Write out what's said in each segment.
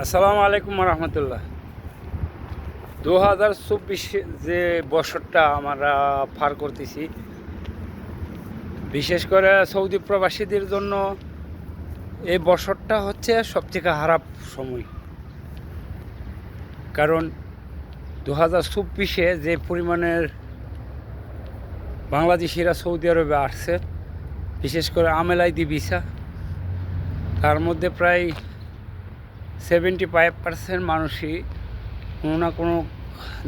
আসসালামু আলাইকুম রহমতুল্লাহ। 2024 যে বছরটা আমরা পার করতেছি, বিশেষ করে সৌদি প্রবাসীদের জন্য এই বছরটা হচ্ছে সবথেকে খারাপ সময়। কারণ 2024 যে পরিমাণের বাংলাদেশিরা সৌদি আরবে আসছে, বিশেষ করে আমেল আইডি ভিসা, তার মধ্যে প্রায় 75% মানুষই কোনো না কোনো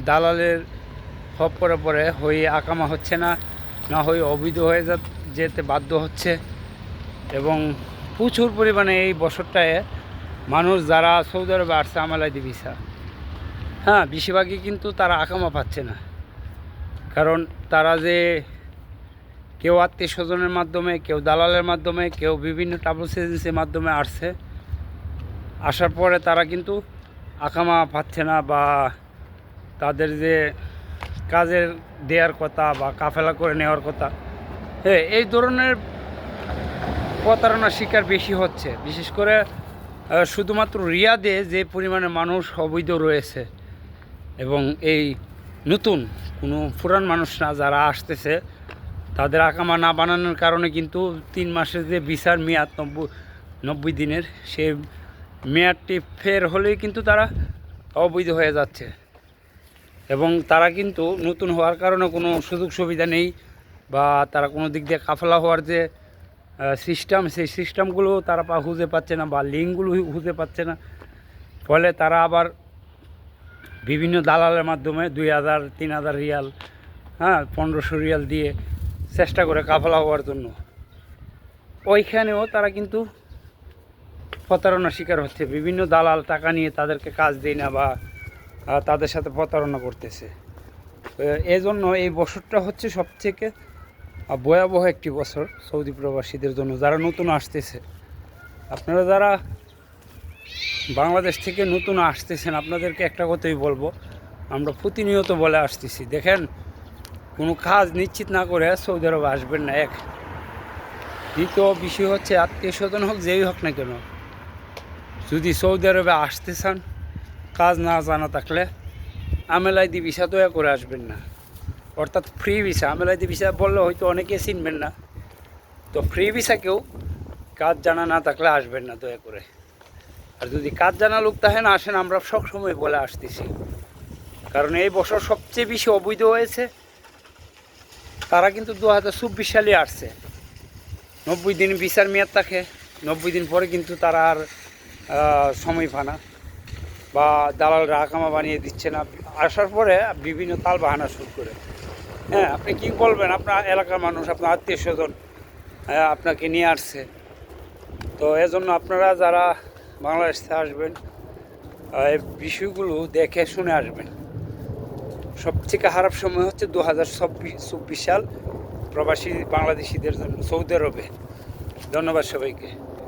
দালালের খপ্পরে পরে হয়ে আকামা হচ্ছে না হয়ে অবৈধ হয়ে যেতে বাধ্য হচ্ছে। এবং প্রচুর পরিমাণে এই বছরটায় মানুষ যারা সৌদি আরবে আসছে আমালাইদি ভিসা, বেশিরভাগই কিন্তু তারা আকামা পাচ্ছে না। কারণ তারা যে কেউ আত্মীয় স্বজনের মাধ্যমে, কেউ দালালের মাধ্যমে, কেউ বিভিন্ন ট্রাভেলস এজেন্সির মাধ্যমে আসছে। আসার পরে তারা কিন্তু আকামা পাচ্ছে না, বা তাদের যে কাজের দেওয়ার কথা বা কাফেলা করে নেওয়ার কথা, এই ধরনের প্রতারণার শিকার বেশি হচ্ছে। বিশেষ করে শুধুমাত্র রিয়াদে যে পরিমাণে মানুষ অবৈধ রয়েছে, এবং এই নতুন কোনো পুরান মানুষ না যারা আসতেছে, তাদের আকামা না বানানোর কারণে কিন্তু 3 মাসের যে ভিসার মেয়াদ 90 দিনের, সেই মেয়াদটি ফের হলেই কিন্তু তারা অবৈধ হয়ে যাচ্ছে। এবং তারা কিন্তু নতুন হওয়ার কারণে কোনো সুযোগ সুবিধা নেই, বা তারা কোনো দিক দিয়ে কাফেলা হওয়ার যে সিস্টেম, সেই সিস্টেমগুলো তারা খুঁজে পাচ্ছে না, বা লিঙ্কগুলো খুঁজে পাচ্ছে না। ফলে তারা আবার বিভিন্ন দালালের মাধ্যমে 2000-3000 রিয়াল, 1500 রিয়াল দিয়ে চেষ্টা করে কাফেলা হওয়ার জন্য। ওইখানেও তারা কিন্তু প্রতারণার শিকার হচ্ছে। বিভিন্ন দালাল টাকা নিয়ে তাদেরকে কাজ দেয় না, বা তাদের সাথে প্রতারণা করতেছে। এই জন্য এই বছরটা হচ্ছে সবথেকে ভয়াবহ একটি বছর সৌদি প্রবাসীদের জন্য, যারা নতুন আসতেছে। আপনারা যারা বাংলাদেশ থেকে নতুন আসতেছেন, আপনাদেরকে একটা কথাই বলবো, আমরা প্রতিনিয়ত বলে আসতেছি, দেখেন, কোনো কাজ নিশ্চিত না করে সৌদি আরবে আসবেন না। এক, দ্বিতীয় বিষয় হচ্ছে আত্মীয় স্বজন হোক, যেই হোক না কেন, যদি সৌদি আরবে আসতে চান, কাজ না জানা থাকলে আমেল আইডি ভিসা দয়া করে আসবেন না। অর্থাৎ ফ্রি ভিসা, আমেল আইডি ভিসা বললে হয়তো অনেকে চিনবেন না, তো ফ্রি ভিসাকেও কাজ জানা না থাকলে আসবেন না দয়া করে। আর যদি কাজ জানা লোক থাকেন, আসেন, আমরা সবসময় বলে আসতেছি। কারণ এই বছর সবচেয়ে বেশি অবৈধ হয়েছে তারা কিন্তু 2024 সালে আসছে। 90 দিন ভিসার মেয়াদ থাকে, 90 দিন পরে কিন্তু তারা আর সময় পায় না, বা দালালরা আকামা বানিয়ে দিচ্ছে না। আসার পরে বিভিন্ন তাল বাহানা শুরু করে। আপনি কি বলবেন? আপনার এলাকার মানুষ, আপনার আত্মীয় স্বজন আপনাকে নিয়ে আসছে। তো এজন্য আপনারা যারা বাংলাদেশে আসবেন, এই বিষয়গুলো দেখে শুনে আসবেন। সবথেকে খারাপ সময় হচ্ছে 2024 সাল প্রবাসী বাংলাদেশিদের জন্য সৌদি আরবে। ধন্যবাদ সবাইকে।